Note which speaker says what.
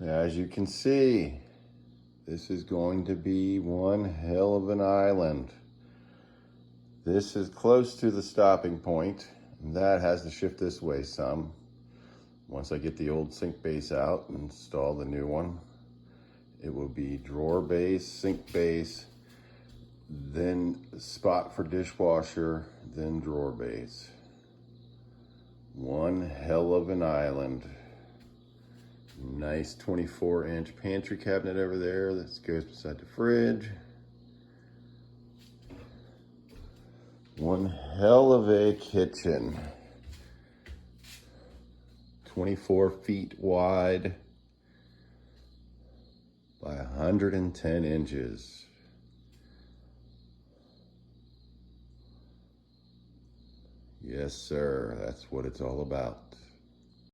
Speaker 1: As you can see, this is going to be one hell of an island. This is close to the stopping point. That has to shift this way some. Once I get the old sink base out and install the new one, it will be drawer base, sink base, then spot for dishwasher, then drawer base. One hell of an island. Nice 24-inch pantry cabinet over there that goes beside the fridge. One hell of a kitchen. 24 feet wide by 110 inches. Yes, sir, that's what it's all about.